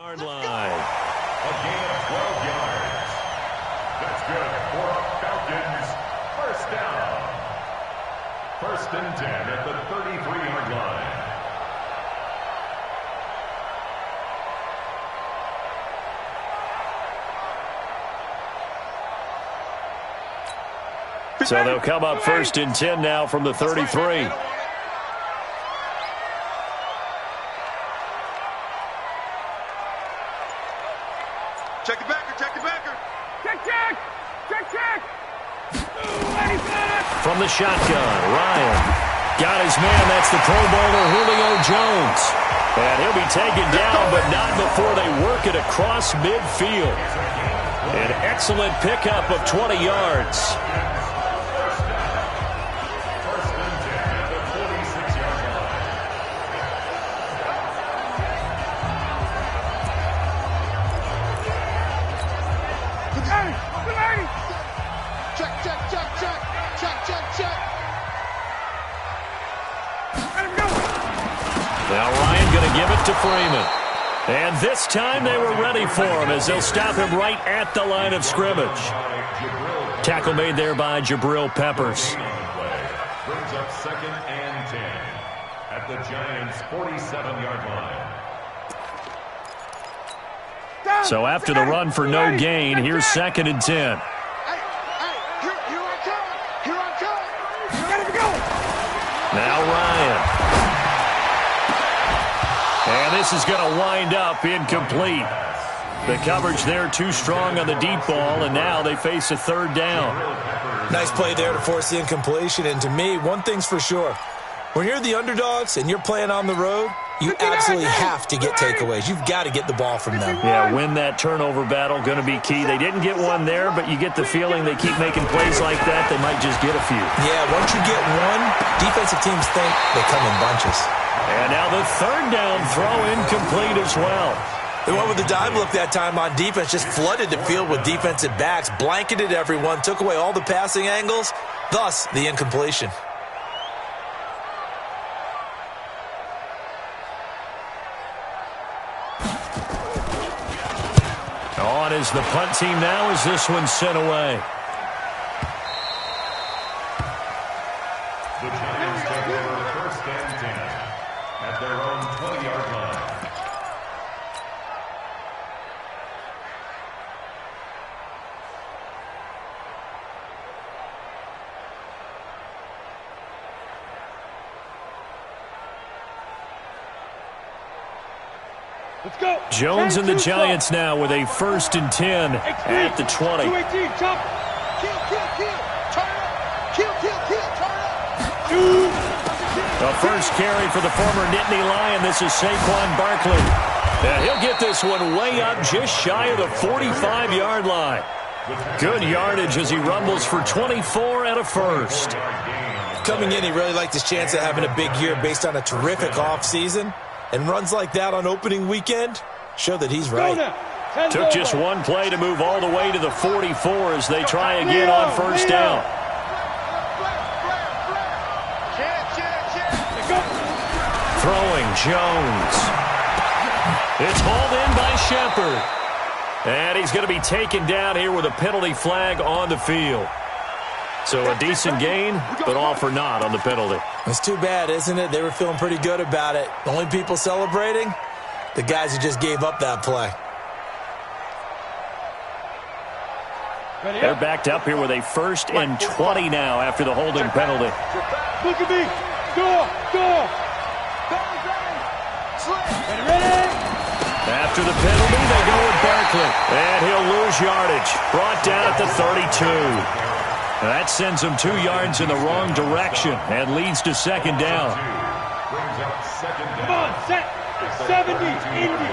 Yard line. A gain of 12 yards. That's good for Falcons. First down. 1st and 10 at the 33-yard line. So they'll come up 1st and 10 now from the 33. Check it backer, check it backer. Check. From the shotgun, Ryan got his man. That's the Pro Bowler Julio Jones. And he'll be taken down, but not before they work it across midfield. An excellent pickup of 20 yards. Now Ryan going to give it to Freeman. And this time they were ready for him as they'll stop him right at the line of scrimmage. Tackle made there by Jabril Peppers. Brings up 2nd and 10 at the Giants' 47-yard line. So after the run for no gain, here's 2nd and 10. Now Ryan. And this is going to wind up incomplete. The coverage there too strong on the deep ball, and now they face a 3rd down. Nice play there to force the incompletion, and to me, one thing's for sure. When you're the underdogs and you're playing on the road, you absolutely have to get takeaways. You've got to get the ball from them. Yeah, win that turnover battle, going to be key. They didn't get one there, but you get the feeling they keep making plays like that, they might just get a few. Yeah, once you get one, defensive teams think they come in bunches. And now the 3rd down throw incomplete as well. They went with the dime look that time on defense, just flooded the field with defensive backs, blanketed everyone, took away all the passing angles, thus the incompletion. On is the punt team now as this one's sent away. The Giants take over 1st and 10 at their own 20-yard line. Let's go. Jones and the Giants now with a 1st and 10 at the 20. The first carry for the former Nittany Lion. This is Saquon Barkley. And he'll get this one way up just shy of the 45-yard line. Good yardage as he rumbles for 24 and a 1st. Coming in, he really liked his chance of having a big year based on a terrific offseason. And runs like that on opening weekend show that he's right. Took just one play to move all the way to the 44 as they try again on 1st down. Throwing Jones. It's hauled in by Shepard. And he's going to be taken down here with a penalty flag on the field. So a decent gain, but all for naught on the penalty. It's too bad, isn't it? They were feeling pretty good about it. The only people celebrating, the guys who just gave up that play. They're backed up here with a 1st and 20 now after the holding penalty. Look at me. Go. Ready. After the penalty, they go with Barkley. And he'll lose yardage. Brought down at the 32. That sends him 2 yards in the wrong direction and leads to 2nd down. Come on, set. 70, Indy.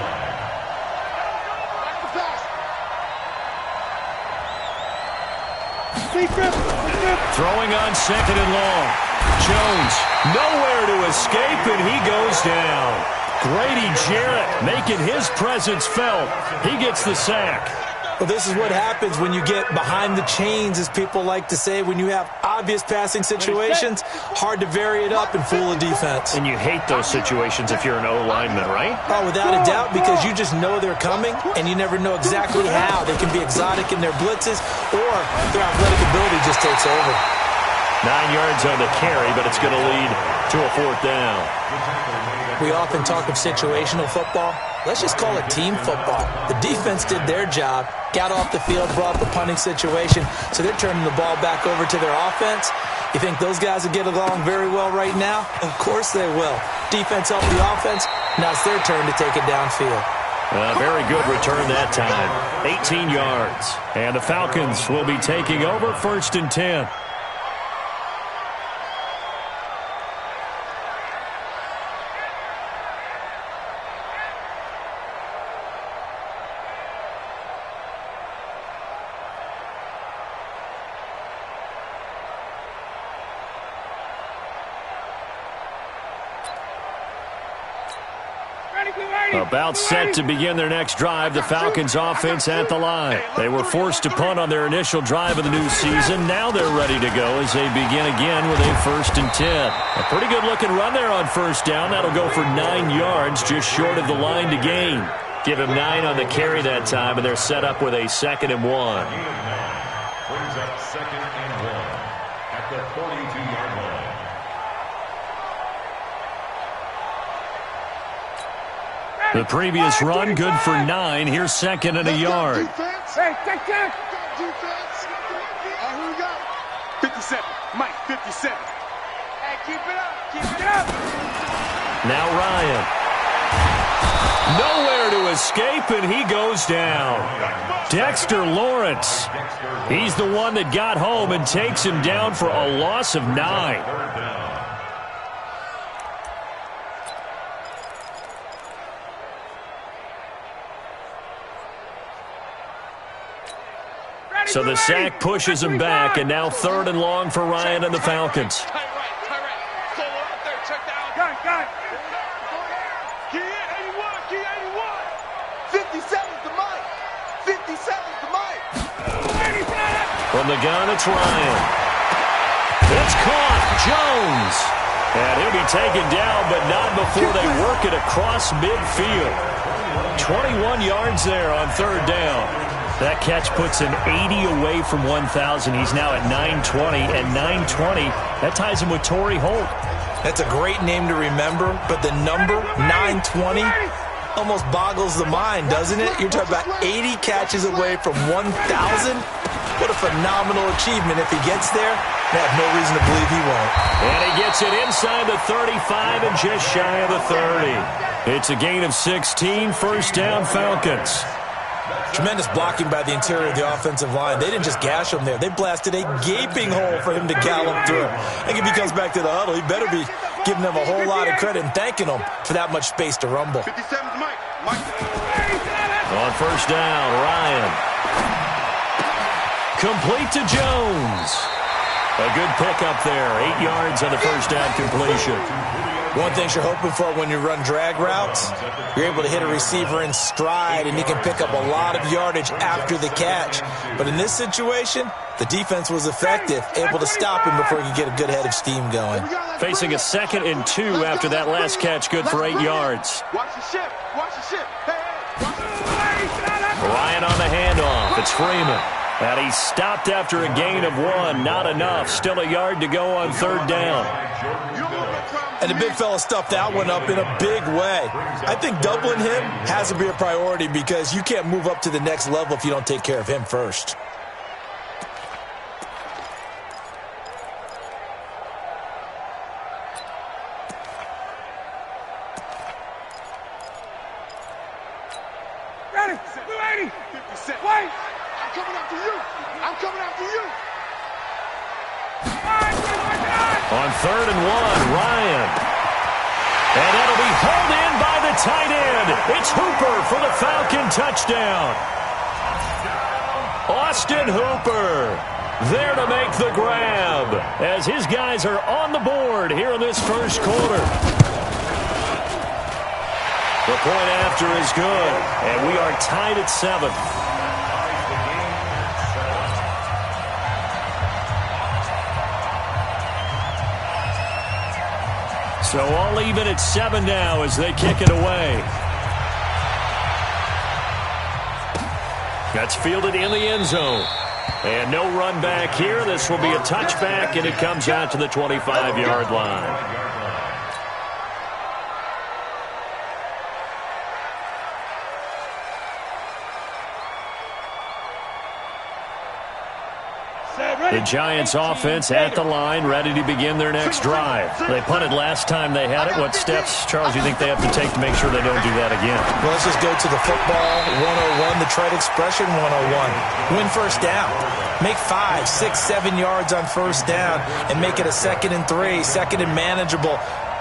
Throwing on 2nd and long. Jones nowhere to escape, and he goes down. Grady Jarrett making his presence felt. He gets the sack. Well, this is what happens when you get behind the chains, as people like to say. When you have obvious passing situations, hard to vary it up and fool a defense. And you hate those situations if you're an O-lineman, right? Oh, without a doubt, because you just know they're coming, and you never know exactly how. They can be exotic in their blitzes, or their athletic ability just takes over. 9 yards on the carry, but it's going to lead to a 4th down. We often talk of situational football. Let's just call it team football. The defense did their job, got off the field, brought up a punting situation, so they're turning the ball back over to their offense. You think those guys will get along very well right now? Of course they will. Defense helped the offense. Now it's their turn to take it downfield. Very good return that time. 18 yards. And the Falcons will be taking over 1st and 10. About set to begin their next drive, the Falcons offense at the line. They were forced to punt on their initial drive of the new season. Now they're ready to go as they begin again with a 1st and 10. A pretty good looking run there on 1st down. That'll go for 9 yards, just short of the line to gain. Give him 9 on the carry that time, and they're set up with a 2nd and 1. Brings up 2nd and 1 at the 42-yard line. The previous run, good for 9. Here's 2nd and a yard. Hey, take that. Defense. Here we go. 57. Mike, 57. Hey, keep it up. Keep it up. Now Ryan. Nowhere to escape, and he goes down. Dexter Lawrence. He's the one that got home and takes him down for a loss of 9. So the sack pushes him back, and now 3rd and long for Ryan and the Falcons. Tight right. Solo out there. Check down. Got it. Key 81. Key 81. 57's the mic. 57's the mic. From the gun, it's Ryan. It's caught. Jones. And he'll be taken down, but not before they work it across midfield. 21 yards there on 3rd down. That catch puts him 80 away from 1,000. He's now at 920, and 920, that ties him with Torrey Holt. That's a great name to remember, but the number 920 almost boggles the mind, doesn't it? You're talking about 80 catches away from 1,000. What a phenomenal achievement. If he gets there, they have no reason to believe he won't. And he gets it inside the 35 and just shy of the 30. It's a gain of 16, 1st down Falcons. Tremendous blocking by the interior of the offensive line. They didn't just gash him there. They blasted a gaping hole for him to gallop through. I think if he comes back to the huddle, he better be giving them a whole lot of credit and thanking them for that much space to rumble. 57's Mike. On 1st down, Ryan. Complete to Jones. A good pickup there. 8 yards on the 1st down completion. One thing you're hoping for when you run drag routes, you're able to hit a receiver in stride, and he can pick up a lot of yardage after the catch. But in this situation, the defense was effective, able to stop him before he could get a good head of steam going. Facing a 2nd and 2 after that last catch, good for 8 yards. Watch the ship. Watch the ship. Ryan on the handoff. It's Freeman. And he stopped after a gain of 1. Not enough. Still a yard to go on 3rd down. And the big fella stuffed that one up in a big way. I think doubling him has to be a priority because you can't move up to the next level if you don't take care of him first. Ready. 280. 57. Wait. I'm coming after you. I'm coming after you. On 3rd and 1, Ryan. And it'll be hauled in by the tight end. It's Hooper for the Falcon touchdown. Austin Hooper there to make the grab as his guys are on the board here in this 1st quarter. The point after is good, and we are tied at 7. So all even at 7 now as they kick it away. That's fielded in the end zone. And no run back here. This will be a touchback, and it comes out to the 25-yard line. The Giants offense at the line, ready to begin their next drive. They punted last time they had it. What steps, Charles, do you think they have to take to make sure they don't do that again? Well, let's just go to the football 101, the trade expression 101. Win first down. Make 5, 6, 7 yards on first down and make it a 2nd and 3, 2nd and manageable.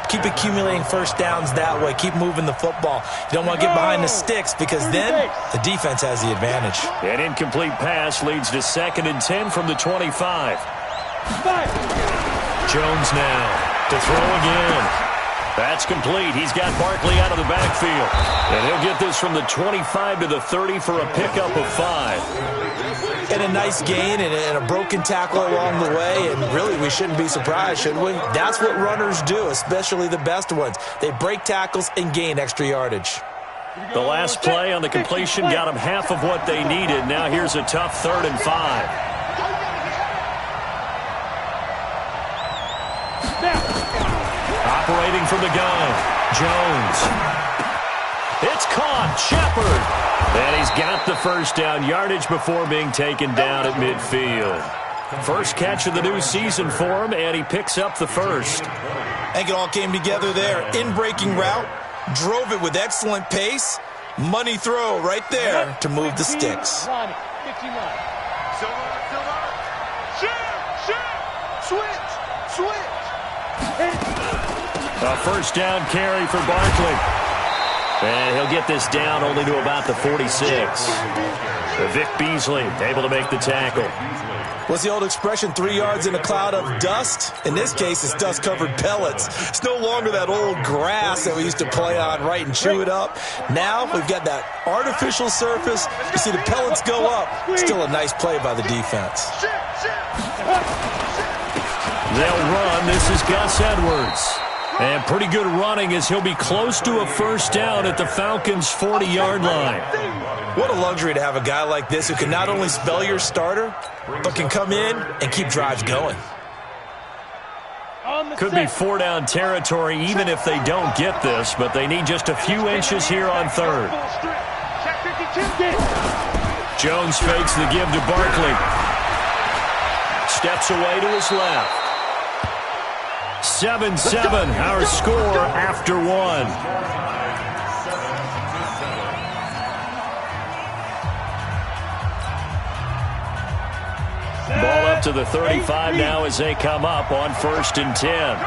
Keep accumulating first downs that way. Keep moving the football. You don't want to get behind the sticks because then the defense has the advantage. An incomplete pass leads to 2nd and 10 from the 25. Jones now to throw again. That's complete. He's got Barkley out of the backfield. And he'll get this from the 25 to the 30 for a pickup of 5. And a nice gain and a broken tackle along the way. And really, we shouldn't be surprised, should we? That's what runners do, especially the best ones. They break tackles and gain extra yardage. The last play on the completion got them half of what they needed. Now here's a tough 3rd and 5. Operating from the gun, Jones. It's caught, Shepard. And he's got the first down yardage before being taken down at midfield. First catch of the new season for him, and he picks up the first. I think it all came together there. In-breaking route, drove it with excellent pace. Money throw right there to move the sticks. A first down carry for Barkley. And he'll get this down only to about the 46. Vic Beasley able to make the tackle. What's the old expression, 3 yards in a cloud of dust? In this case, it's dust-covered pellets. It's no longer that old grass that we used to play on, right, and chew it up. Now we've got that artificial surface. You see the pellets go up. Still a nice play by the defense. They'll run. This is Gus Edwards. And pretty good running as he'll be close to a first down at the Falcons' 40-yard line. What a luxury to have a guy like this who can not only spell your starter, but can come in and keep drives going. Could be 4-down territory even if they don't get this, but they need just a few inches here on 3rd. Jones fakes the give to Barkley. Steps away to his left. 7-7, our score after 1. Ball up to the 35 now as they come up on 1st and 10.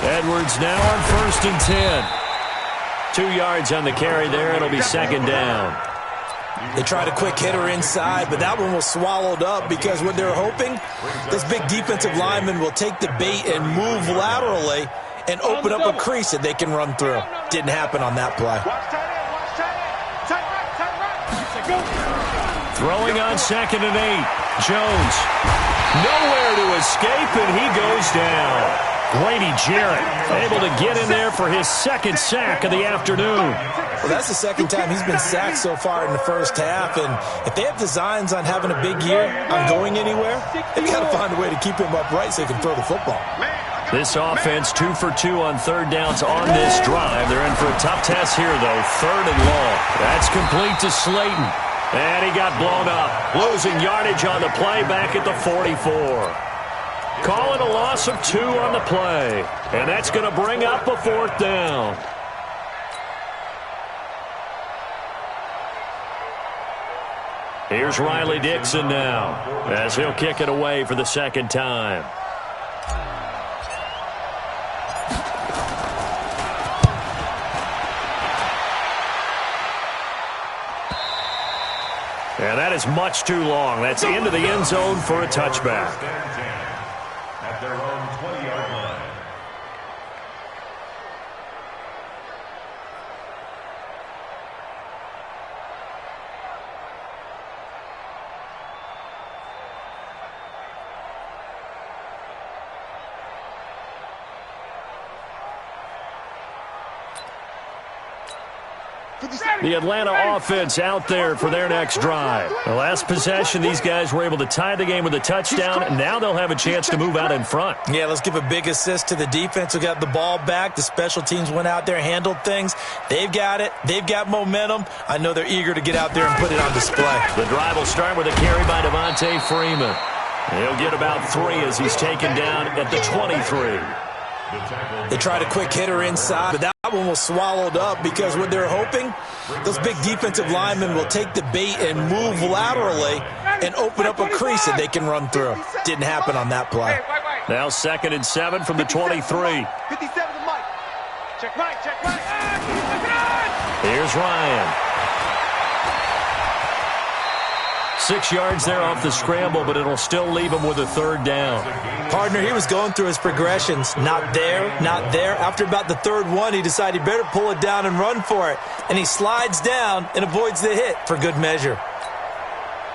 Edwards now on 1st and 10. 2 yards on the carry there. It'll be 2nd down. They tried a quick hitter inside, but that one was swallowed up because what they're hoping, this big defensive lineman will take the bait and move laterally and open up a crease that they can run through. Didn't happen on that play. Throwing on 2nd and 8. Jones. Nowhere to escape, and he goes down. Grady Jarrett able to get in there for his 2nd sack of the afternoon. Well, that's the 2nd time he's been sacked so far in the first half, and if they have designs on having a big year, on going anywhere, they've got to find a way to keep him upright so he can throw the football. This offense 2 for 2 on 3rd downs on this drive. They're in for a tough test here, though. 3rd and long. That's complete to Slayton. And he got blown up. Losing yardage on the play back at the 44. Calling a loss of 2 on the play. And that's going to bring up a 4th down. Here's Riley Dixon now as he'll kick it away for the 2nd time. And that is much too long. That's into the end zone for a touchback. At their own 20-yard line. The Atlanta offense out there for their next drive. The last possession, these guys were able to tie the game with a touchdown, and now they'll have a chance to move out in front. Yeah, let's give a big assist to the defense who got the ball back. The special teams went out there, handled things. They've got it. They've got momentum. I know they're eager to get out there and put it on display. The drive will start with a carry by Devontae Freeman. He'll get about 3 as he's taken down at the 23. They tried a quick hitter inside, but that one was swallowed up because what they're hoping, those big defensive linemen will take the bait and move laterally and open up a crease that they can run through. Didn't happen on that play. Now 2nd and 7 from the 23. 57 to Mike. Check Mike, check Mike. Here's Ryan. 6 yards there off the scramble, but it'll still leave him with a 3rd down. Partner, he was going through his progressions. Not there, not there. After about the 3rd one, he decided he better pull it down and run for it. And he slides down and avoids the hit for good measure.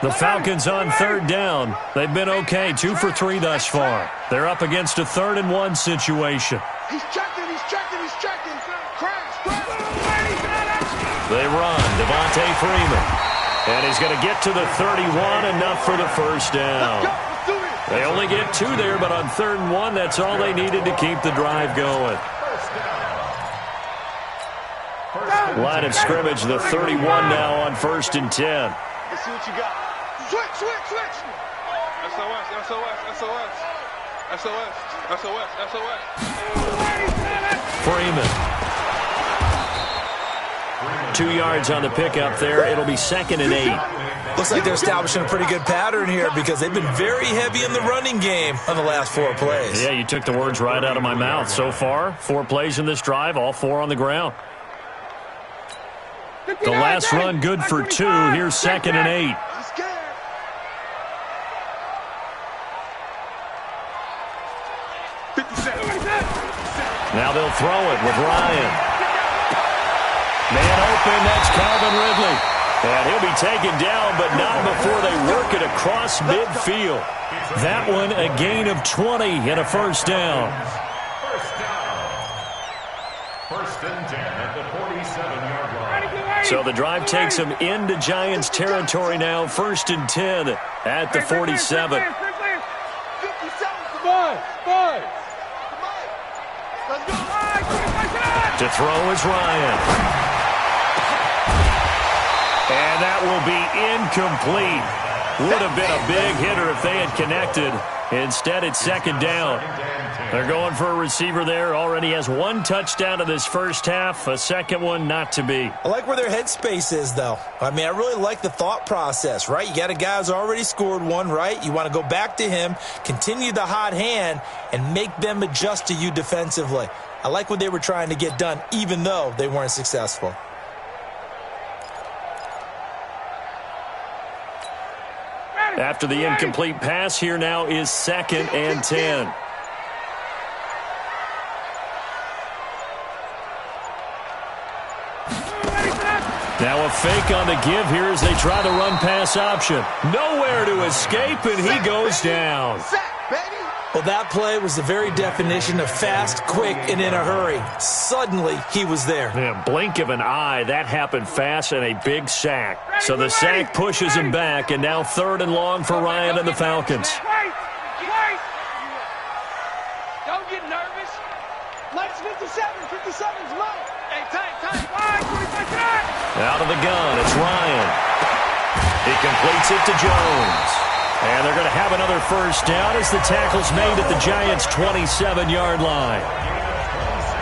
The Falcons on 3rd down. They've been okay, 2 for 3 thus far. They're up against a 3rd and 1 situation. He's checking, he's checking, he's checking. Crash. They run, Devontae Freeman. And he's going to get to the 31, enough for the 1st down. They only get 2 there, but on 3rd and 1, that's all they needed to keep the drive going. Line of scrimmage, the 31 now on 1st and 10. Let's see what you got. Switch, switch, switch. SOS, SOS, SOS. SOS, SOS, SOS. Freeman. 2 yards on the pickup there. It'll be 2nd and 8. Looks like they're establishing a pretty good pattern here because they've been very heavy in the running game on the last 4 plays. Yeah, you took the words right out of my mouth. So far, 4 plays in this drive, all 4 on the ground. The last run good for 2. Here's 2nd and 8. He's scared. Now they'll throw it with Ryan. Man open, that's Calvin Ridley. And he'll be taken down, but not before they work it across midfield. That one a gain of 20 and a 1st down. 1st and 10 at the 47-yard line. So the drive takes them into Giants territory now. 1st and 10 at the 47. 57. Let's go. To throw is Ryan. And that will be incomplete. Would have been a big hitter if they had connected. Instead, it's 2nd down. They're going for a receiver there. Already has 1 touchdown in this 1st half. A 2nd one not to be. I like where their headspace is, though. I mean, I really like the thought process, right? You got a guy who's already scored 1, right? You want to go back to him, continue the hot hand, and make them adjust to you defensively. I like what they were trying to get done, even though they weren't successful. After the incomplete pass, here now is 2nd and 10. Now a fake on the give here as they try the run-pass option. Nowhere to escape, and he goes down. Well, that play was the very definition of fast, quick, and in a hurry. Suddenly, he was there. Yeah, blink of an eye, that happened fast, and a big sack. So the sack pushes him back, and now 3rd and long for Ryan and the Falcons. Don't get nervous. Let's 57's Mike. Hey, time. Out of the gun, it's Ryan. He completes it to Jones. And they're going to have another 1st down as the tackle's made at the Giants' 27-yard line.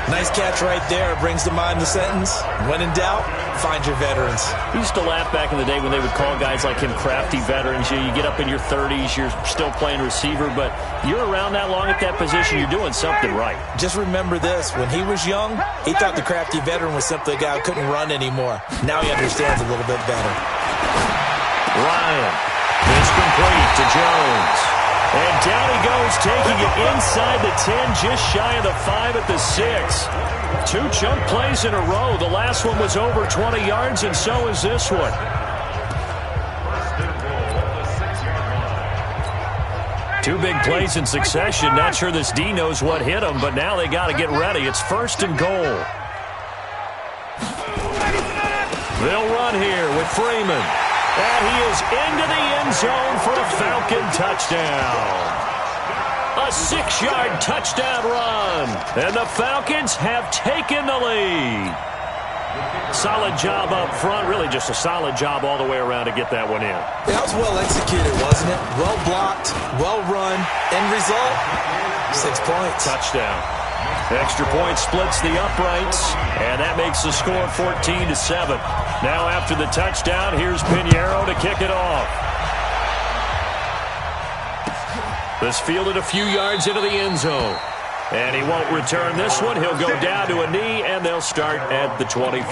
Nice catch right there. Brings to mind the sentence, when in doubt, find your veterans. We used to laugh back in the day when they would call guys like him crafty veterans. You get up in your 30s, you're still playing receiver, but you're around that long at that position, you're doing something right. Just remember this. When he was young, he thought the crafty veteran was simply a guy who couldn't run anymore. Now he understands a little bit better. Ryan. It's complete to Jones. And down he goes, taking it inside the 10, just shy of the 5 at the 6. 2 chunk plays in a row. The last one was over 20 yards, and so is this one. Two big plays in succession. Not sure this D knows what hit him, but now they got to get ready. It's first and goal. They'll run here with Freeman. And he is into the end zone for a Falcon touchdown. A 6-yard touchdown run. And the Falcons have taken the lead. Solid job up front. Really just a solid job all the way around to get that one in. That was well executed, wasn't it? Well blocked, well run. End result, 6 points. Touchdown. Extra point splits the uprights, and that makes the score 14-7. Now after the touchdown, here's Pinheiro to kick it off. This fielded a few yards into the end zone. And he won't return this one. He'll go down to a knee, and they'll start at the 25.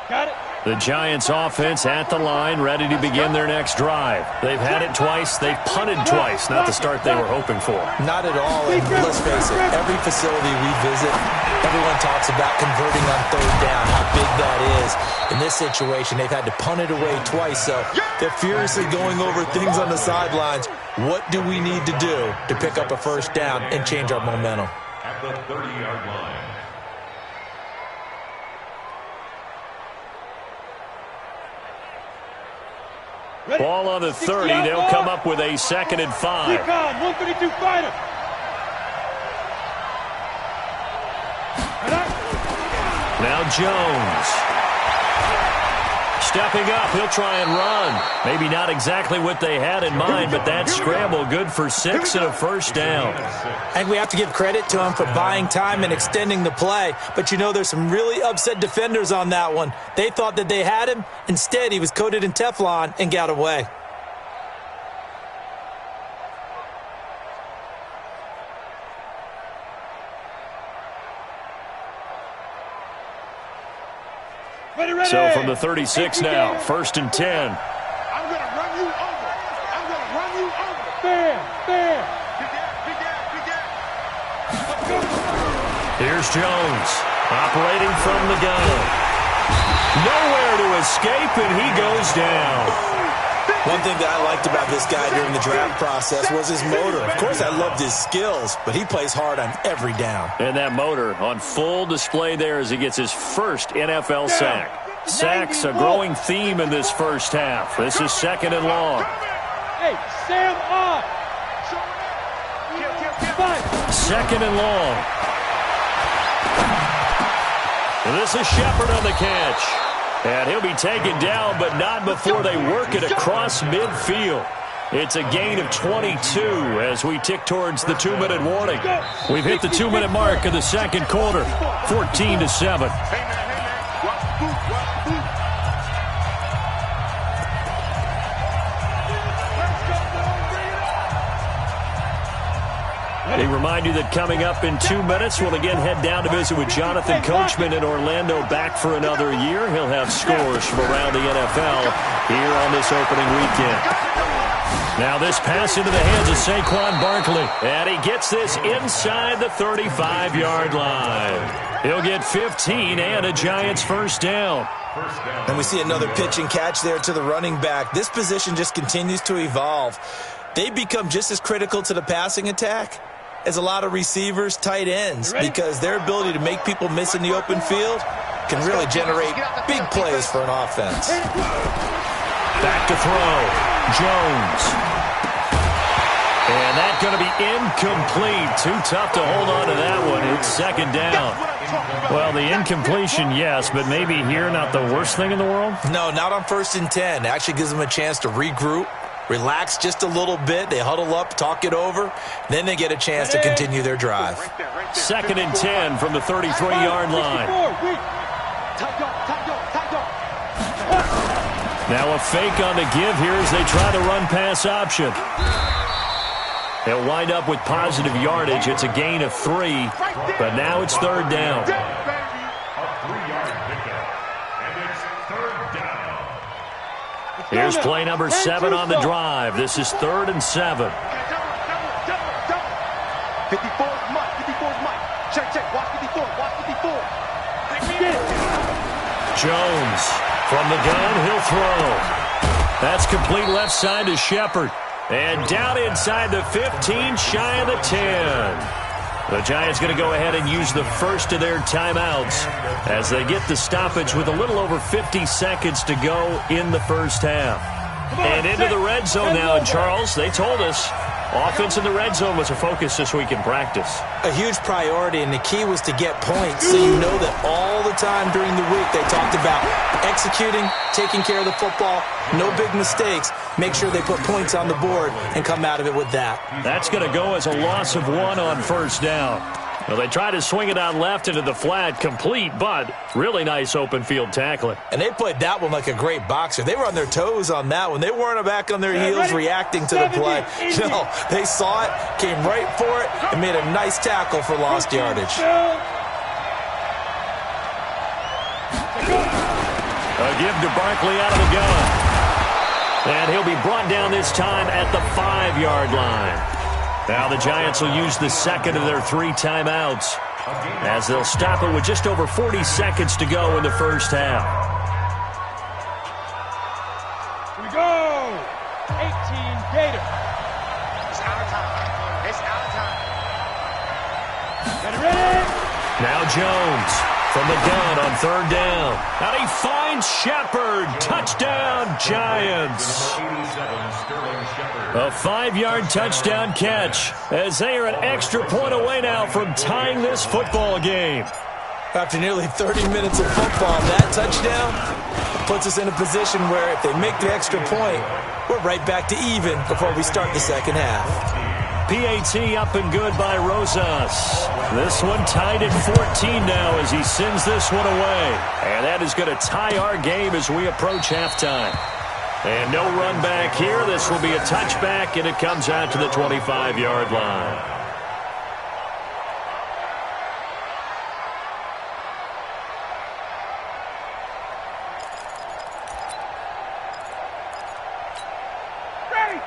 Got it. The Giants offense at the line, ready to begin their next drive. They've had it twice. They've punted twice. Not the start they were hoping for. Not at all. And let's face it, every facility we visit, everyone talks about converting on third down, how big that is. In this situation, they've had to punt it away twice, so they're furiously going over things on the sidelines. What do we need to do to pick up a first down and change our momentum? At the 30-yard line. Ball on the 30. They'll come up with a 2nd and 5. 132 fighter. Now Jones. Stepping up, he'll try and run. Maybe not exactly what they had in mind, but that scramble good for 6 and a first down. I think we have to give credit to him for buying time and extending the play. But, you know, there's some really upset defenders on that one. They thought that they had him. Instead, he was coated in Teflon and got away. So from the 36 now, 1st and 10. I'm going to run you over. I'm going to run you over. There. Here's Jones, operating from the gun. Nowhere to escape, and he goes down. One thing that I liked about this guy during the draft process was his motor. Of course, I loved his skills, but he plays hard on every down. And that motor on full display there as he gets his first NFL sack. Sacks a growing theme in this first half. This is 2nd and long. Hey, Sam off. 2nd and long. This is Shepard on the catch. And he'll be taken down, but not before they work it across midfield. It's a gain of 22 as we tick towards the 2-minute warning. We've hit the 2-minute mark of the second quarter, 14-7. They remind you that coming up in 2 minutes, we'll again head down to visit with Jonathan Coachman in Orlando, back for another year. He'll have scores from around the NFL here on this opening weekend. Now this pass into the hands of Saquon Barkley, and he gets this inside the 35-yard line. He'll get 15 and a Giants first down. And we see another pitch and catch there to the running back. This position just continues to evolve. They become just as critical to the passing attack as a lot of receivers, tight ends, because their ability to make people miss in the open field can really generate big plays for an offense. Back to throw. Jones. And that's going to be incomplete. Too tough to hold on to that one. It's 2nd down. Well, the incompletion, yes, but maybe here not the worst thing in the world? No, not on 1st and 10. It actually gives them a chance to regroup, relax just a little bit. They huddle up, talk it over. Then they get a chance to continue their drive. 2nd and 10 from the 33-yard line. Now a fake on the give here as they try the run-pass option. They'll wind up with positive yardage. It's a gain of 3, but now it's 3rd down. A 3-yard pickup, and it's 3rd down. Here's play number 7 on the drive. This is 3rd and 7. 54 is Mike. 54 is Mike. Check. Watch 54. Watch 54. Jones from the gun. He'll throw. That's complete left side to Shepard. And down inside the 15, shy of the 10. The Giants going to go ahead and use the first of their timeouts as they get the stoppage with a little over 50 seconds to go in the first half. And into the red zone now, and Charles, they told us offense in the red zone was a focus this week in practice. A huge priority, and the key was to get points, so you know that all the time during the week they talked about executing, taking care of the football, no big mistakes, make sure they put points on the board and come out of it with that. That's going to go as a loss of 1 on first down. Well, they try to swing it out left into the flat, complete, but really nice open field tackling. And they played that one like a great boxer. They were on their toes on that one. They weren't back on their heels reacting to the play. No, they saw it, came right for it, and made a nice tackle for lost yardage. A give to Barkley out of the gun. And he'll be brought down this time at the 5-yard line. Now the Giants will use the second of their 3 timeouts as they'll stop it with just over 40 seconds to go in the first half. Here we go. 18 Gator. It's our time. It's our time. Get ready. Now Jones from the gun on 3rd down. And he finds Shepard. Touchdown, Giants. A 5-yard touchdown catch as they are an extra point away now from tying this football game. After nearly 30 minutes of football, that touchdown puts us in a position where if they make the extra point, we're right back to even before we start the second half. PAT up and good by Rosas. This one tied at 14 now as he sends this one away. And that is going to tie our game as we approach halftime. And no run back here. This will be a touchback, and it comes out to the 25-yard line.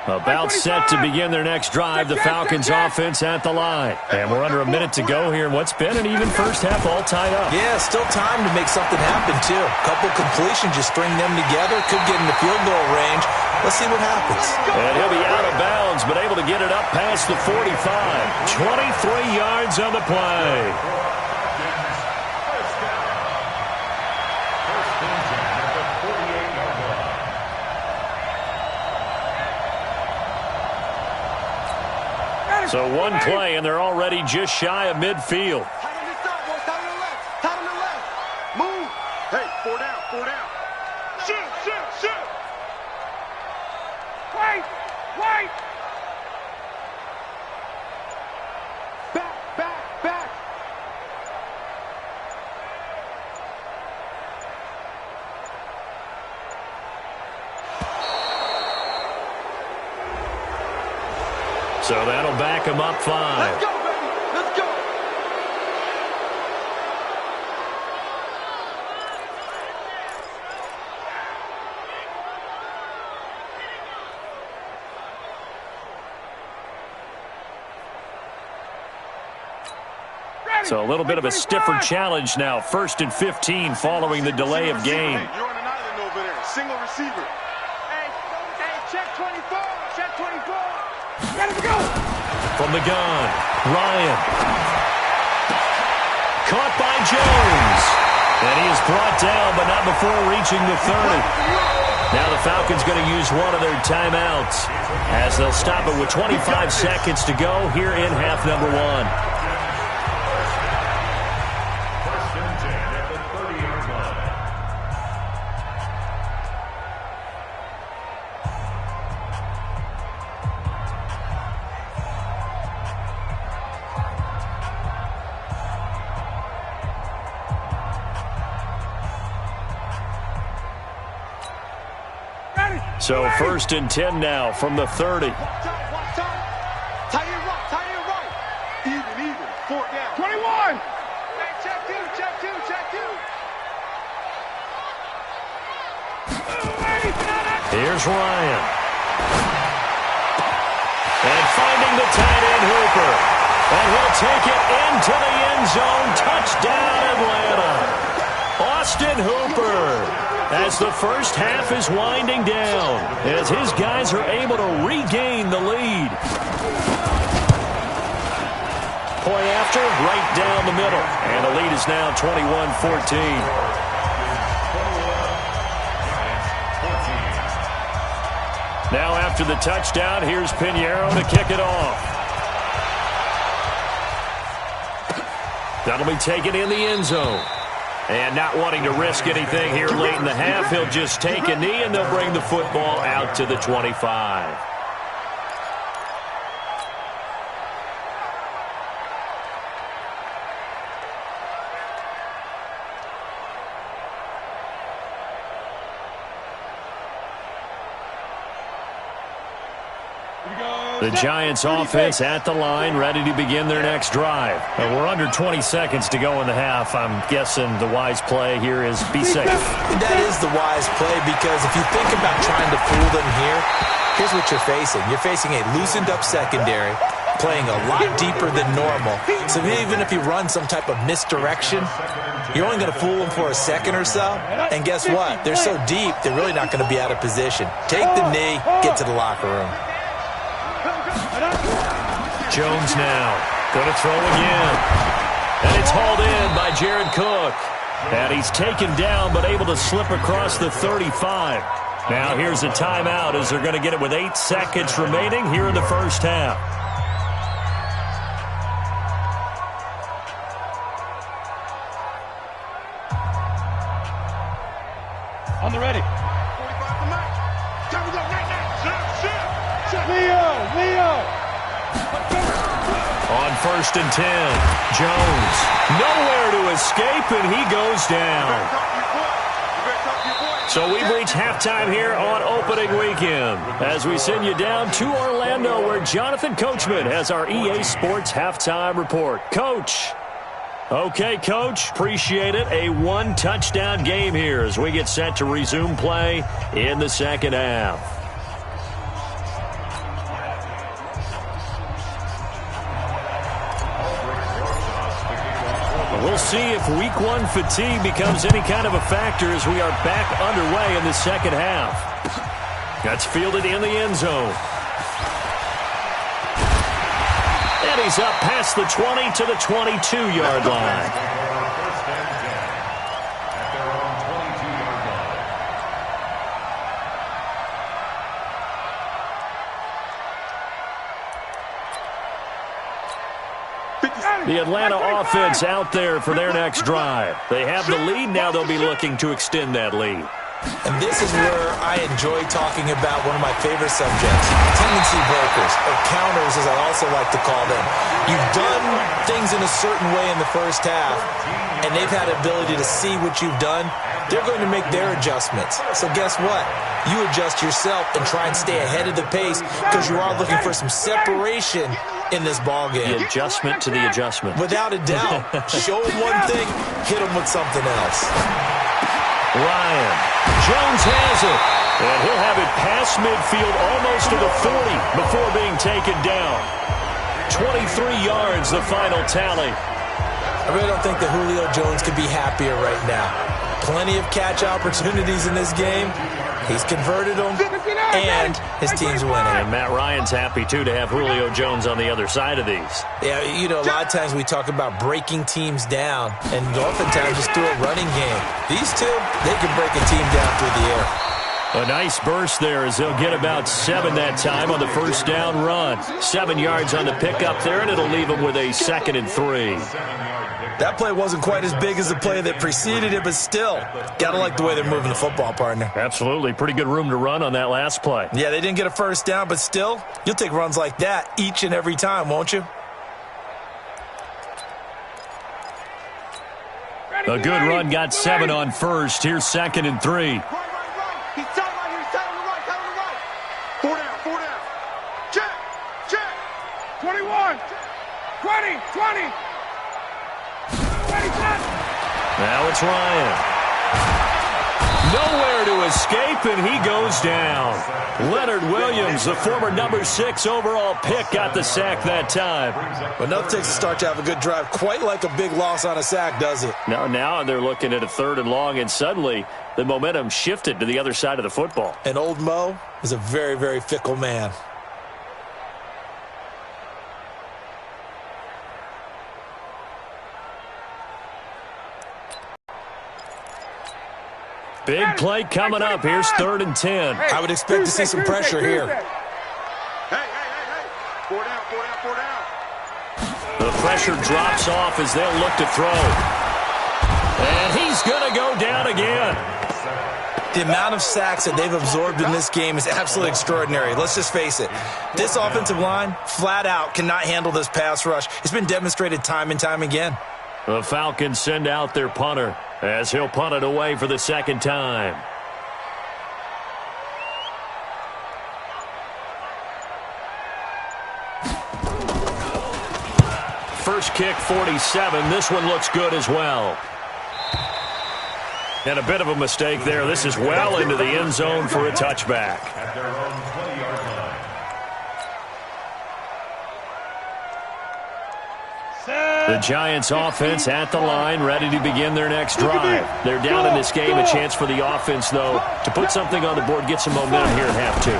About set to begin their next drive, the Falcons offense at the line. And we're under a minute to go here in what's been an even first half, all tied up. Yeah, still time to make something happen, too. Couple completions, just string them together. Could get in the field goal range. Let's see what happens. And he'll be out of bounds, but able to get it up past the 45. 23 yards on the play. So one play, and they're already just shy of midfield. Tight on this side, boys. Tight on the left. Tight on the left. Move. Hey, 4 down. 4 down. Shoot, shoot, shoot. Wait. Wait. Back, back, back. So that'll back him up 5. Let's go, baby. Let's go. So a little bit of a stiffer challenge now. 1st and 15 following the delay of game. Hey, you're on an island over there. Single receiver. Hey, check 24. Check 24. Let him go. From the gun, Ryan. Caught by Jones. And he is brought down, but not before reaching the 30. Now the Falcons going to use one of their timeouts as they'll stop it with 25 seconds to go here in half number 1. So 1st and 10 now from the 30. Watch time. Tie it right. Even. 4 down. 21. Hey, check 2. Here's Ryan. And finding the tight end Hooper. And he'll take it into the end zone. Touchdown, Atlanta. Austin Hooper, as the first half is winding down, as his guys are able to regain the lead. Point after, right down the middle, and the lead is now 21-14. Now after the touchdown, here's Pinheiro to kick it off. That'll be taken in the end zone. And not wanting to risk anything here late in the half, he'll just take a knee and they'll bring the football out to the 25. The Giants offense at the line, ready to begin their next drive. We're under 20 seconds to go in the half. I'm guessing the wise play here is be safe. That is the wise play, because if you think about trying to fool them here, here's what you're facing. You're facing a loosened up secondary, playing a lot deeper than normal. So even if you run some type of misdirection, you're only going to fool them for a second or so. And guess what? They're so deep, they're really not going to be out of position. Take the knee, get to the locker room. Jones now going to throw again. And it's hauled in by Jared Cook. And he's taken down but able to slip across the 35. Now here's a timeout as they're going to get it with 8 seconds remaining here in the first half. On the ready. 45 to match. Time to go. Night. Leo. On 1st and 10, Jones nowhere to escape, and he goes down. So we've reached halftime here on opening weekend as we send you down to Orlando, where Jonathan Coachman has our EA Sports halftime report. Coach. Okay, Coach, appreciate it. A 1-touchdown game here as we get set to resume play in the second half. We'll see if week 1 fatigue becomes any kind of a factor as we are back underway in the second half. That's fielded in the end zone. And he's up past the 20 to the 22-yard line. The Atlanta offense out there for their next drive. They have the lead. Now they'll be looking to extend that lead. And this is where I enjoy talking about one of my favorite subjects, tendency breakers, or counters as I also like to call them. You've done things in a certain way in the first half, and they've had ability to see what you've done. They're going to make their adjustments. So guess what? You adjust yourself and try and stay ahead of the pace because you are looking for some separation in this ball game. The adjustment to the adjustment. Without a doubt. Show them one thing, hit them with something else. Ryan. Jones has it. And he'll have it past midfield almost to the 40 before being taken down. 23 yards, the final tally. I really don't think that Julio Jones could be happier right now. Plenty of catch opportunities in this game. He's converted them, and his team's winning. And Matt Ryan's happy, too, to have Julio Jones on the other side of these. Yeah, you know, a lot of times we talk about breaking teams down, and oftentimes just through a running game. These two, they can break a team down through the air. A nice burst there as they'll get about 7 that time on the first down run. 7 yards on the pickup there, and it'll leave them with a 2nd and 3. That play wasn't quite as big as the play that preceded it, but still, got to like the way they're moving the football, partner. Absolutely. Pretty good room to run on that last play. Yeah, they didn't get a first down, but still, you'll take runs like that each and every time, won't you? A good run got 7 on first. Here's 2nd and 3. Right. He's tight right here. He's tight on the right. 4 down. Check. 21. 20. Now it's Ryan. Nowhere to escape, and he goes down. Leonard Williams, the former number 6 overall pick, got the sack that time. But enough takes to start to have a good drive. Quite like a big loss on a sack, does it? Now they're looking at a 3rd and long, and suddenly the momentum shifted to the other side of the football. And old Mo is a very, very fickle man. Big play coming up. Here's 3rd and 10. I would expect to see some pressure here. Hey. 4 down. The pressure drops off as they'll look to throw. And he's going to go down again. The amount of sacks that they've absorbed in this game is absolutely extraordinary. Let's just face it. This offensive line, flat out, cannot handle this pass rush. It's been demonstrated time and time again. The Falcons send out their punter as he'll punt it away for the 2nd time. First kick, 47. This one looks good as well. And a bit of a mistake there. This is well into the end zone for a touchback. At their own 20-yard line. The Giants offense at the line, ready to begin their next drive. They're down in this game. A chance for the offense, though, to put something on the board, get some momentum here at half 2.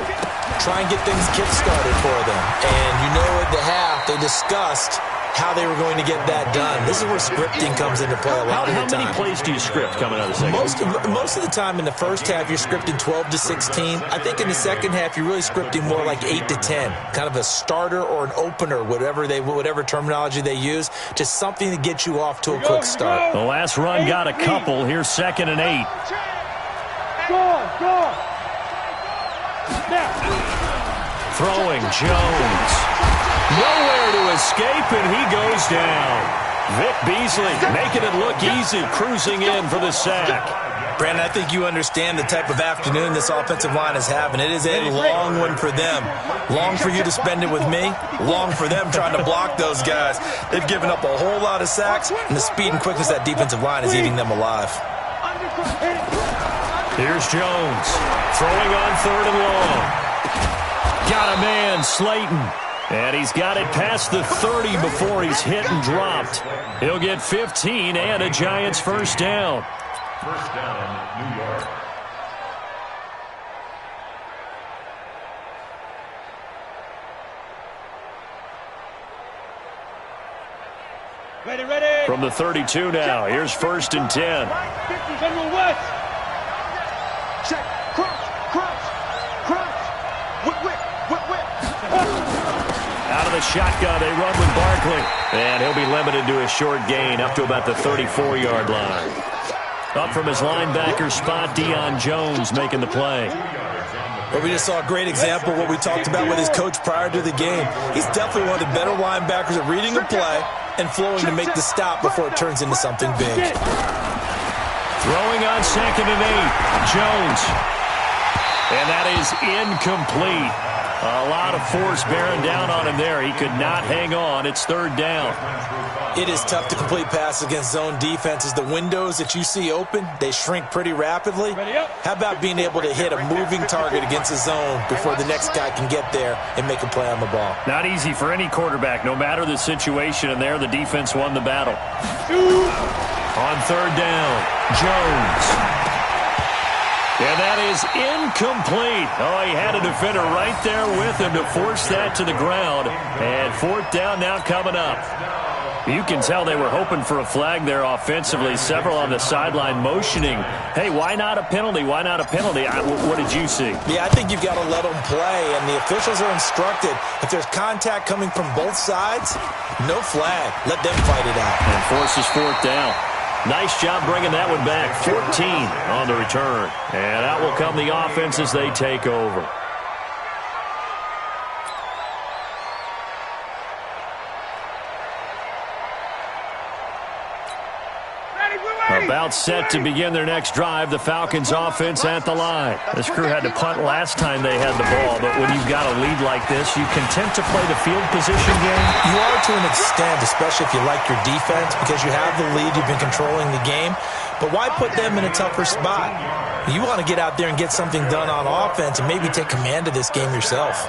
Try and get things kick-started for them. And you know at the half, they discussed how they were going to get that done. This is where scripting comes into play a lot of the time. How many plays do you script coming out of the second? Most of the time in the first half, you're scripting 12 to 16. I think in the second half, you're really scripting more like 8 to 10. Kind of a starter or an opener, whatever terminology they use. Just something to get you off to a quick start. The last run got a couple. Here's 2nd and 8. Go. Throwing Jones. Nowhere to escape, and he goes down. Vic Beasley making it look easy, cruising in for the sack. Brandon, I think you understand the type of afternoon this offensive line is having. It is a long one for them. Long for you to spend it with me. Long for them trying to block those guys. They've given up a whole lot of sacks, and the speed and quickness of that defensive line is eating them alive. Here's Jones. Throwing on 3rd and long. Got a man, Slayton. And he's got it past the 30 before he's hit and dropped. He'll get 15 and a Giants first down. First down, New York. Ready. From the 32 now, here's 1st and 10. General West. Check. Crunch. Whip. Out of the shotgun, they run with Barkley. And he'll be limited to a short gain up to about the 34-yard line. Up from his linebacker spot, Deion Jones making the play. But we just saw a great example of what we talked about with his coach prior to the game. He's definitely one of the better linebackers at reading a play and flowing to make the stop before it turns into something big. Throwing on 2nd and 8, Jones. And that is incomplete. A lot of force bearing down on him there. He could not hang on. It's 3rd down. It is tough to complete passes against zone defenses. The windows that you see open, they shrink pretty rapidly. How about being able to hit a moving target against a zone before the next guy can get there and make a play on the ball? Not easy for any quarterback, no matter the situation. And there, the defense won the battle. On 3rd down, Jones. And that is incomplete. Oh, he had a defender right there with him to force that to the ground. And 4th down now coming up. You can tell they were hoping for a flag there offensively. Several on the sideline motioning. Hey, why not a penalty? Why not a penalty? What did you see? Yeah, I think you've got to let them play. And the officials are instructed, if there's contact coming from both sides, no flag. Let them fight it out. And forces 4th down. Nice job bringing that one back. 14 on the return. And out will come the offense as they take over. About set to begin their next drive, the Falcons offense at the line. This crew had to punt last time they had the ball, but when you've got a lead like this, you content to play the field position game? You are to an extent, especially if you like your defense, because you have the lead, you've been controlling the game. But why put them in a tougher spot? You want to get out there and get something done on offense and maybe take command of this game yourself.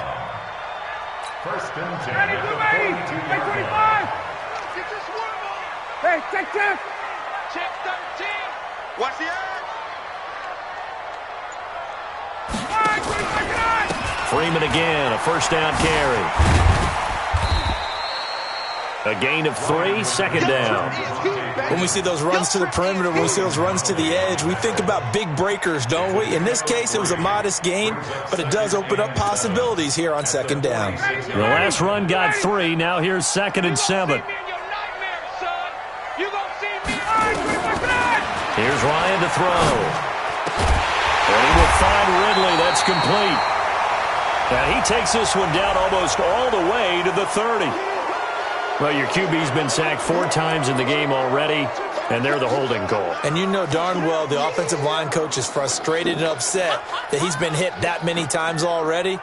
First and 10 at the 42-yard line. Hey, check. Check 13. Watch the edge. Freeman again, a first down carry. A gain of 3, second down. When we see those runs to the perimeter, when we see those runs to the edge, we think about big breakers, don't we? In this case, it was a modest gain, but it does open up possibilities here on second down. The last run got 3. Now here's 2nd and 7. Here's Ryan to throw. And he will find Ridley. That's complete. And he takes this one down almost all the way to the 30. Well, your QB's been sacked 4 times in the game already, and they're the holding call. And you know darn well the offensive line coach is frustrated and upset that he's been hit that many times already.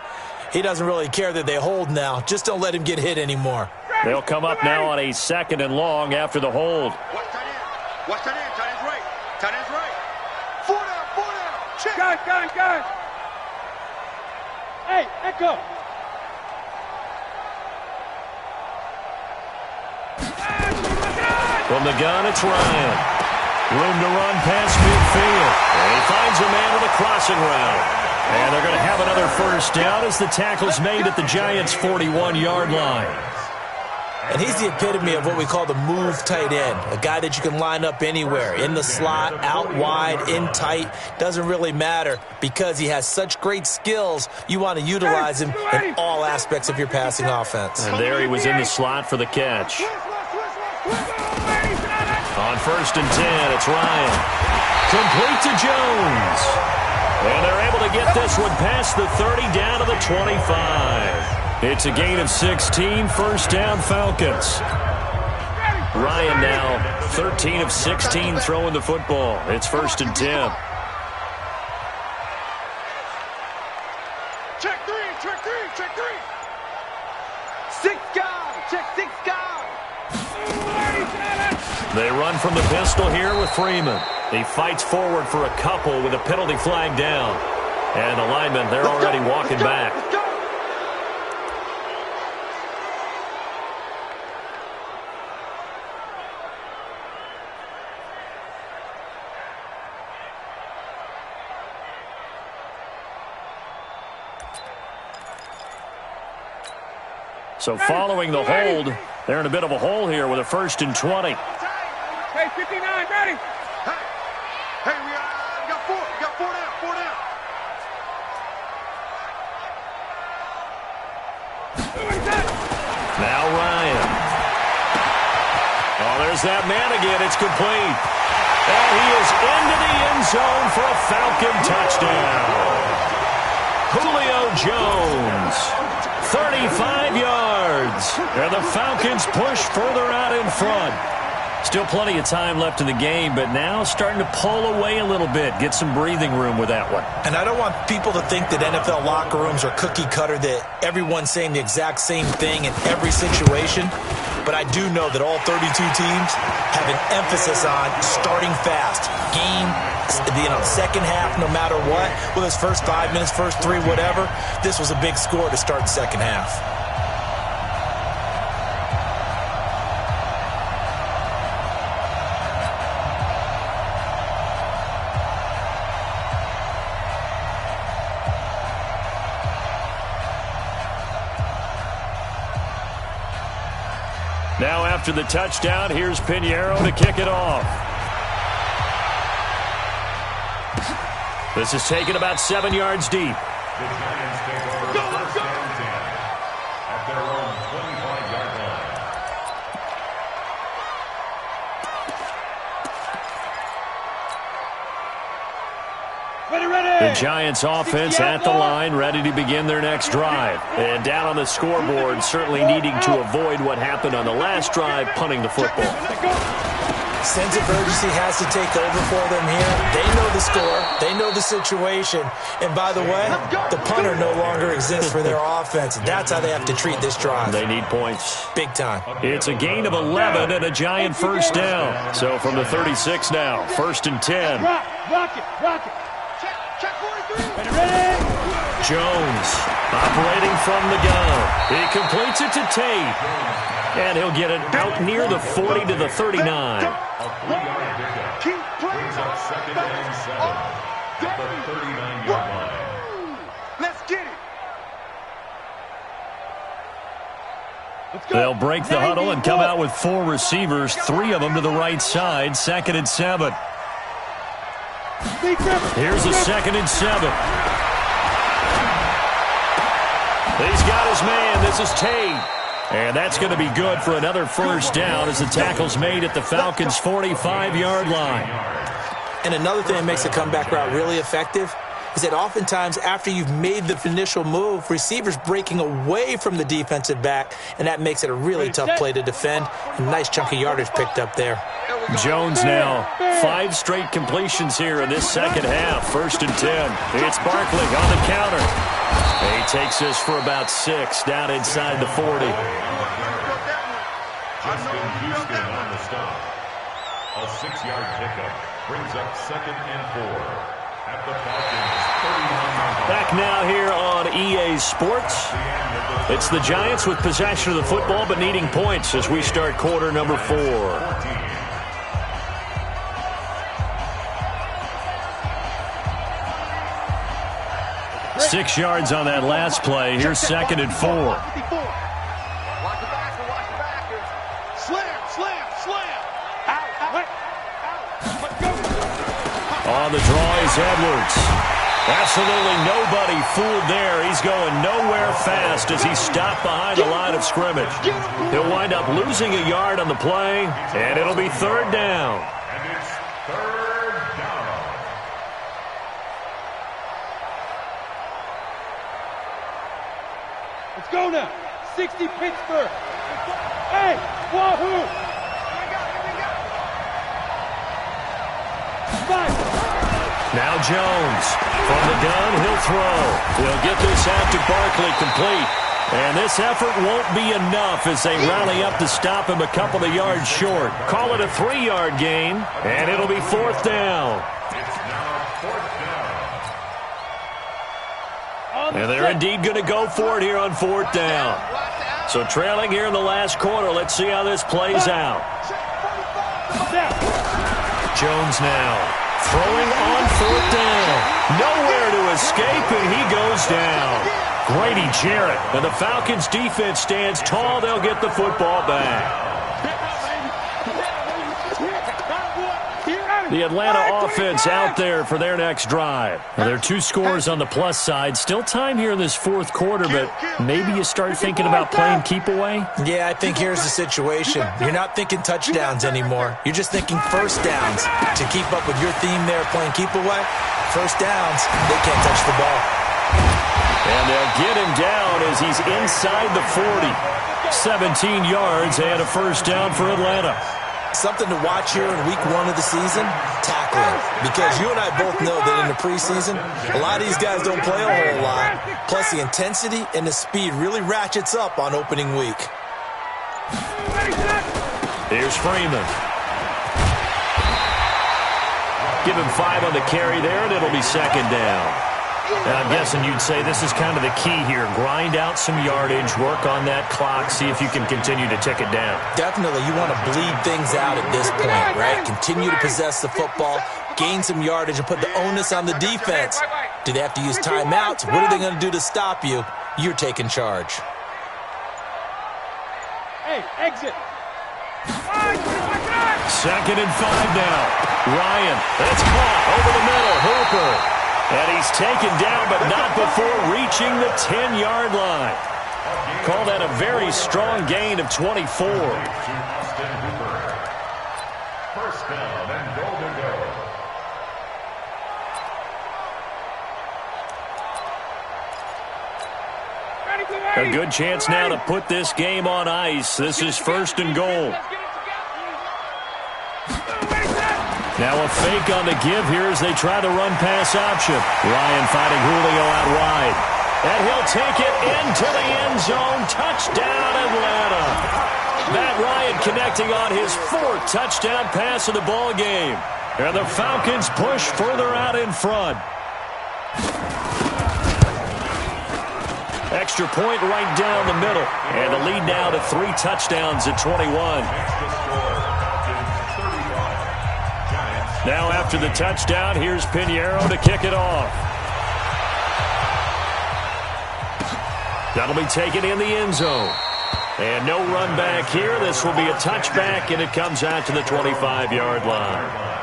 He doesn't really care that they hold now. Just don't let him get hit anymore. They'll come up now on a 2nd and long after the hold. Watch tight end. Tight end's right. Tight end's right. 4 down. Check. Gun. Hey, Echo. From the gun, it's Ryan. Room to run past midfield. And he finds a man with a crossing route. And they're going to have another first down as the tackle's made at the Giants' 41-yard line. And he's the epitome of what we call the move tight end, a guy that you can line up anywhere, in the slot, out wide, in tight, doesn't really matter because he has such great skills. You want to utilize him in all aspects of your passing offense. And there he was in the slot for the catch. On 1st and 10, it's Ryan. Complete to Jones. And they're able to get this one past the 30 down to the 25. It's a gain of 16, first down Falcons. Ryan now 13 of 16 throwing the football. It's 1st and 10. Check 3. 6 guys. Check 6 guys. They run from the pistol here with Freeman. He fights forward for a couple with a penalty flag down. And the linemen, they're already walking back. So following the hold, they're in a bit of a hole here with a 1st and 20. Hey, 59, ready. Hey, we got 4. We got 4 down. 4 down. Now Ryan. Oh, there's that man again. It's complete. And he is into the end zone for a Falcon touchdown. Julio Jones, 35 yards. And the Falcons push further out in front. Still plenty of time left in the game, but now starting to pull away a little bit, get some breathing room with that one. And I don't want people to think that NFL locker rooms are cookie cutter, that everyone's saying the exact same thing in every situation. But I do know that all 32 teams have an emphasis on starting fast. Game, second half, no matter what. Whether it's first 5 minutes, first 3, whatever. This was a big score to start the second half. Now after the touchdown, here's Pinheiro to kick it off. This is taken about 7 yards deep. The Giants take over first and 10 at their own 25-yard line. The Giants offense at the line, ready to begin their next drive. And down on the scoreboard, certainly needing to avoid what happened on the last drive, punting the football. Sense of urgency has to take over for them here. They know the score. They know the situation. And by the way, the punter no longer exists for their offense. That's how they have to treat this drive. They need points. Big time. It's a gain of 11 and a giant first down. So from the 36 now, 1st and 10. Rock it. Check 43. Ready? Jones operating from the gun. He completes it to Tate. And he'll get it out near the 40 to the 39. A 3-yard pickup. Brings up 2nd and 7 at the 39-yard line. Let's get it. They'll break the huddle and come out with 4 receivers, 3 of them to the right side, 2nd and 7. Here's a 2nd and 7. He's got his man. This is Tate. And that's going to be good for another first down as the tackle's made at the Falcons' 45-yard line. And another thing that makes the comeback route really effective is that oftentimes after you've made the initial move, receivers breaking away from the defensive back, and that makes it a really tough play to defend. A nice chunk of yardage picked up there. Jones now, 5 straight completions here in this second half. 1st and 10. It's Barkley on the counter. He takes this for about 6 down inside the 40. Justin Houston on the stop. A 6-yard pickup brings up 2nd and 4 at the Falcons' 39-yard line. Back now here on EA Sports. It's the Giants with possession of the football but needing points as we start quarter number 4. 6 yards on that last play. Here's 2nd and 4. Watch the backers. Slam. Out. On the draw is Edwards. Absolutely nobody fooled there. He's going nowhere fast as he's stopped behind the line of scrimmage. He'll wind up losing a yard on the play, and it'll be 3rd down. And it's 3rd down. Let's go now. 60 Pittsburgh. Hey, Wahoo! Now Jones. From the gun, he'll throw. He'll get this out to Barkley complete. And this effort won't be enough as they rally up to stop him a couple of yards short. Call it a 3-yard gain, and it'll be 4th down. It's now 4th down. And they're indeed going to go for it here on 4th down. So trailing here in the last quarter, let's see how this plays out. Jones now. Throwing on 4th down. Nowhere to escape, and he goes down. Grady Jarrett. And the Falcons' defense stands tall. They'll get the football back. The Atlanta offense out there for their next drive. Now, there are 2 scores on the plus side. Still time here in this 4th quarter, but maybe you start thinking about playing keep away? Yeah, I think here's the situation. You're not thinking touchdowns anymore. You're just thinking first downs. To keep up with your theme there, playing keep away, first downs, they can't touch the ball. And they'll get him down as he's inside the 40. 17 yards and a first down for Atlanta. Something to watch here in week 1 of the season, tackling. Because you and I both know that in the preseason, a lot of these guys don't play a whole lot. Plus the intensity and the speed really ratchets up on opening week. Here's Freeman. Give him 5 on the carry there, and it'll be 2nd down. Now, I'm guessing you'd say this is kind of the key here. Grind out some yardage, work on that clock, see if you can continue to tick it down. Definitely. You want to bleed things out at this point, right? Continue to possess the football, gain some yardage, and put the onus on the defense. Do they have to use timeouts? What are they going to do to stop you? You're taking charge. Hey, exit. 2nd and 5 now. Ryan, that's caught over the middle. Hooper. And he's taken down, but not before reaching the 10-yard line. Call that a very strong gain of 24. First down and goal to go. A good chance now to put this game on ice. This is 1st and goal. Now a fake on the give here as they try the run-pass option. Ryan fighting Julio out wide. And he'll take it into the end zone. Touchdown, Atlanta. Matt Ryan connecting on his 4th touchdown pass of the ball game. And the Falcons push further out in front. Extra point right down the middle. And the lead now to 3 touchdowns at 21. Now after the touchdown, here's Pinheiro to kick it off. That'll be taken in the end zone. And no run back here. This will be a touchback, and it comes out to the 25-yard line.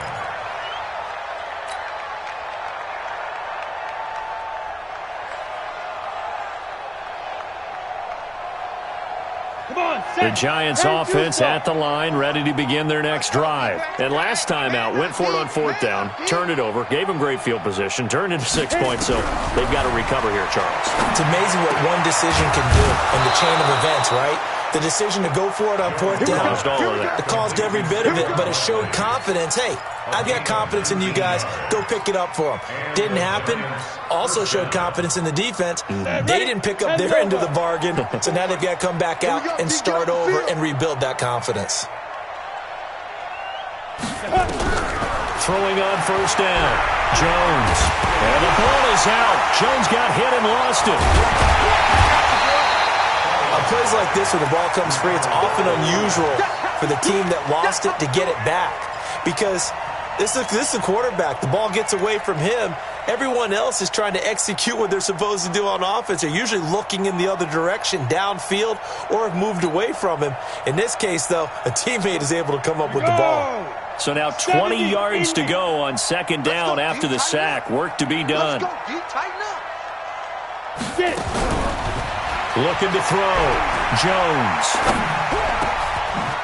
The Giants offense at the line, ready to begin their next drive. And last time out, went for it on 4th down, turned it over, gave them great field position, turned into 6 points, so they've got to recover here, Charles. It's amazing what one decision can do in the chain of events, right? The decision to go for it on 4th down, caused all of that. It caused every bit of it, but it showed confidence. Hey, I've got confidence in you guys. Go pick it up for them. Didn't happen. Also showed confidence in the defense. They didn't pick up their end of the bargain, so now they've got to come back out and start over and rebuild that confidence. Throwing on 1st down. Jones. And the ball is out. Jones got hit and lost it. On plays like this where the ball comes free, it's often unusual for the team that lost it to get it back. Because this is the quarterback. The ball gets away from him. Everyone else is trying to execute what they're supposed to do on offense. They're usually looking in the other direction, downfield, or have moved away from him. In this case, though, a teammate is able to come up with the ball. So now 20 yards to go on 2nd down after the sack. Work to be done. Looking to throw. Jones.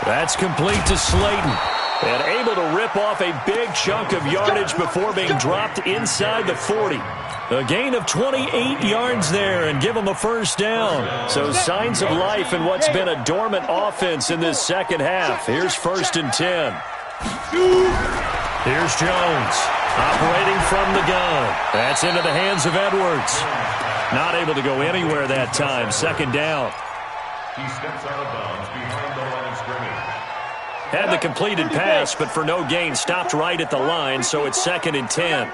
That's complete to Slayton. And able to rip off a big chunk of yardage before being dropped inside the 40. A gain of 28 yards there and give them a 1st down. So signs of life in what's been a dormant offense in this second half. Here's 1st and 10. Here's Jones operating from the gun. That's into the hands of Edwards. Not able to go anywhere that time. 2nd down. He steps out of bounds behind the line of scrimmage. Had the completed pass, but for no gain, stopped right at the line, so it's 2nd and 10.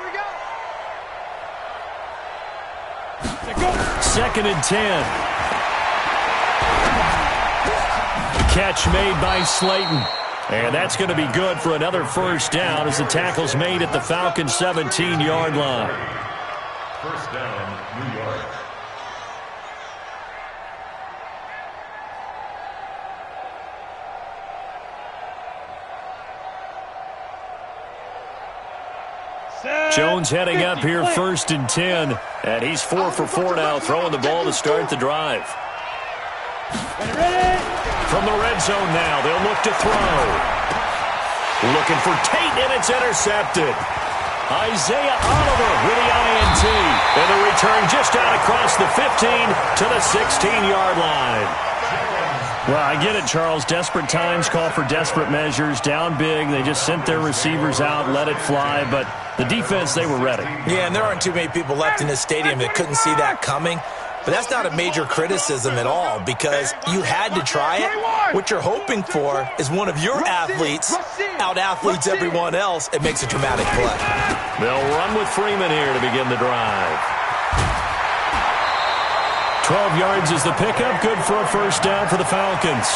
2nd and 10. Catch made by Slayton. And that's going to be good for another 1st down as the tackle's made at the Falcons' 17-yard line. 1st down, New York. Jones heading up here 1st and 10. And he's 4 for 4 now, throwing the ball to start the drive. From the red zone now, they'll look to throw. Looking for Tate, and it's intercepted. Isaiah Oliver with the INT. And the return just out across the 15 to the 16-yard line. Well, I get it, Charles. Desperate times call for desperate measures. Down big, they just sent their receivers out, let it fly. But the defense, they were ready. Yeah, and there aren't too many people left in this stadium that couldn't see that coming. But that's not a major criticism at all because you had to try it. What you're hoping for is one of your athletes out-athletes everyone else and makes a dramatic play. They'll run with Freeman here to begin the drive. 12 yards is the pickup. Good for a 1st down for the Falcons.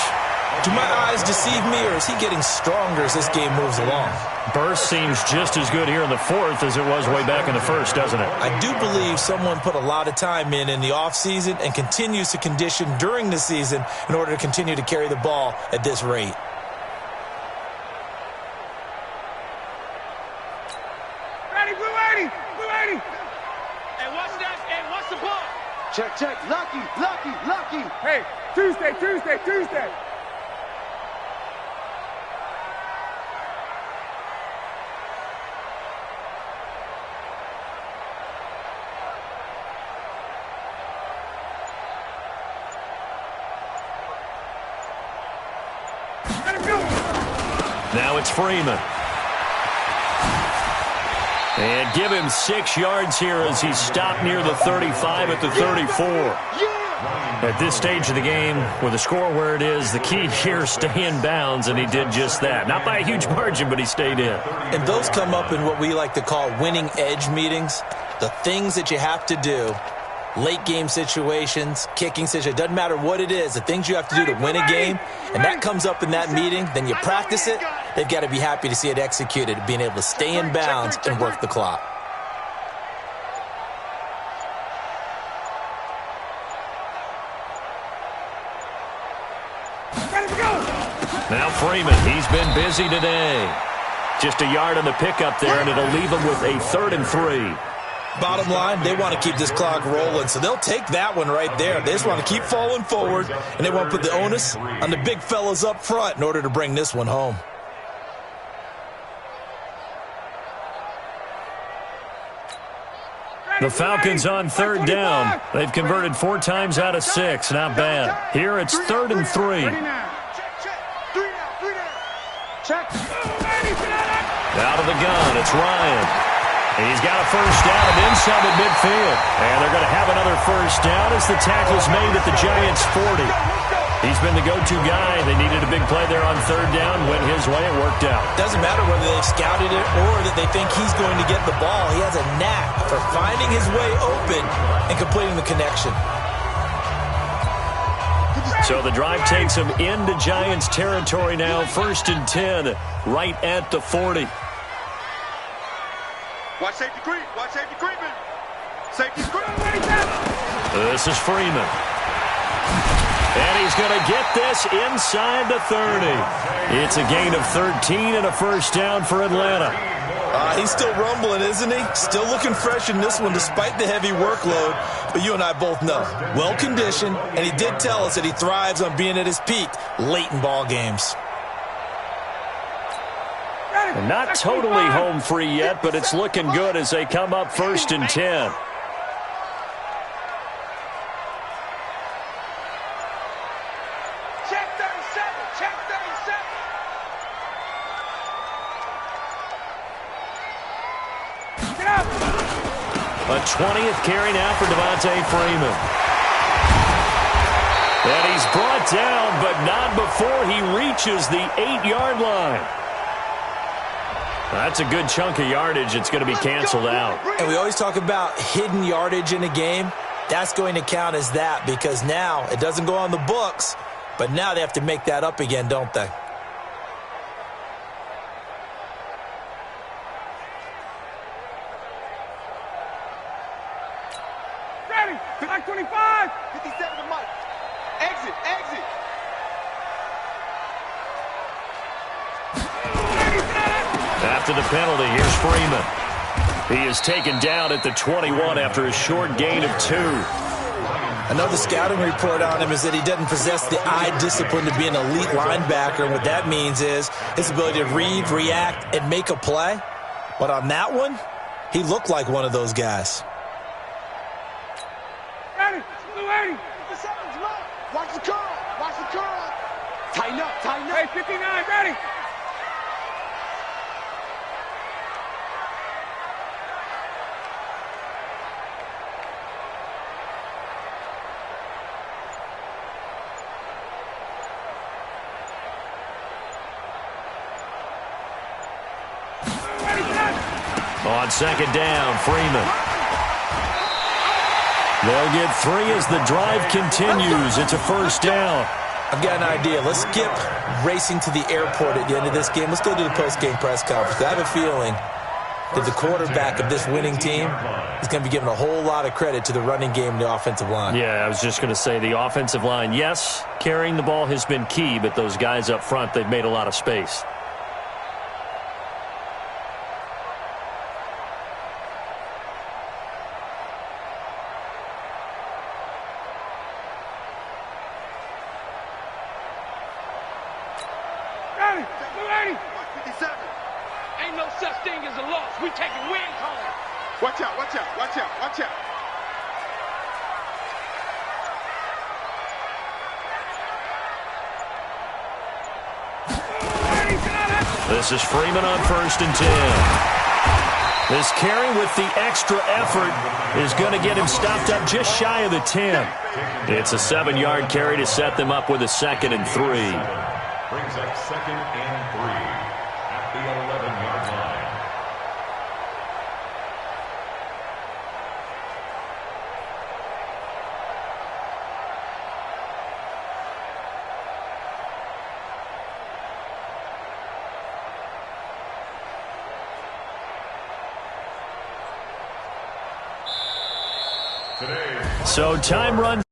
Do my eyes deceive me, or is he getting stronger as this game moves along? Burst seems just as good here in the 4th as it was way back in the 1st, doesn't it? I do believe someone put a lot of time in the offseason and continues to condition during the season in order to continue to carry the ball at this rate. Ready, we're ready, we're ready. Hey, what's that? Hey, what's the ball? Check, check. Lucky, lucky, lucky. Hey, Tuesday, Tuesday, Tuesday. Now it's Freeman. And give him 6 yards here as he stopped near the 35 at the 34. At this stage of the game, with the score where it is, the key here, stay in bounds, and he did just that. Not by a huge margin, but he stayed in. And those come up in what we like to call winning edge meetings. The things that you have to do, late game situations, kicking situations, doesn't matter what it is, the things you have to do to win a game, and that comes up in that meeting, then you practice it, they've got to be happy to see it executed, being able to stay in bounds and work the clock. Now Freeman, he's been busy today. Just a yard on the pickup there, and it'll leave him with a 3rd and 3. Bottom line, they want to keep this clock rolling, so they'll take that one right there. They just want to keep falling forward, and they want to put the onus on the big fellas up front in order to bring this one home. The Falcons on 3rd down. They've converted 4 times out of 6. Not bad. Here it's 3rd and 3. Out of the gun, it's Ryan. He's got a first down and inside at midfield. And they're going to have another first down as the tackle's made at the Giants' 40. He's been the go-to guy. They needed a big play there on 3rd down. Went his way. It worked out. Doesn't matter whether they've scouted it or that they think he's going to get the ball. He has a knack for finding his way open and completing the connection. So the drive takes him into Giants territory now. 1st and 10, right at the 40. Watch safety creep. Watch safety creeping. Safety creeping. This is Freeman. And he's going to get this inside the 30. It's a gain of 13 and a first down for Atlanta. He's still rumbling, isn't he? Still looking fresh in this one despite the heavy workload. But you and I both know, well-conditioned, and he did tell us that he thrives on being at his peak late in ball games. And not totally home free yet, but it's looking good as they come up 1st and 10. Check 37. Check 37. Get up. A 20th carry now for Devontae Freeman. And he's brought down, but not before he reaches the 8-yard line. That's a good chunk of yardage. It's going to be canceled out. And we always talk about hidden yardage in a game. That's going to count as that because now it doesn't go on the books, but now they have to make that up again, don't they? Ready. Like 25. 57 to Mike. Exit. Exit. After the penalty, here's Freeman. He is taken down at the 21 after a short gain of 2. Another scouting report on him is that he doesn't possess the eye discipline to be an elite linebacker. And what that means is his ability to read, react, and make a play. But on that one, he looked like one of those guys. Ready. Blue 80. 57's left. Watch the curl. Watch the curl. Tighten up. Tighten up. Hey, 59. Ready. On 2nd down, Freeman. They'll get 3 as the drive continues. It's a first down. I've got an idea. Let's skip racing to the airport at the end of this game. Let's go to the post-game press conference. I have a feeling that the quarterback of this winning team is going to be given a whole lot of credit to the running game and the offensive line. Yeah, I was just going to say the offensive line, yes, carrying the ball has been key, but those guys up front, they've made a lot of space. Ready. Blue 80. 57. Ain't no such thing as a loss. We taking wins home. Watch out. Watch out. Watch out. Watch out. This is Freeman on 1st and 10. This carry with the extra effort is going to get him stopped up just shy of the 10. It's a 7-yard carry to set them up with a 2nd and 3. Brings up 2nd and 3 at the 11-yard line. So time runs.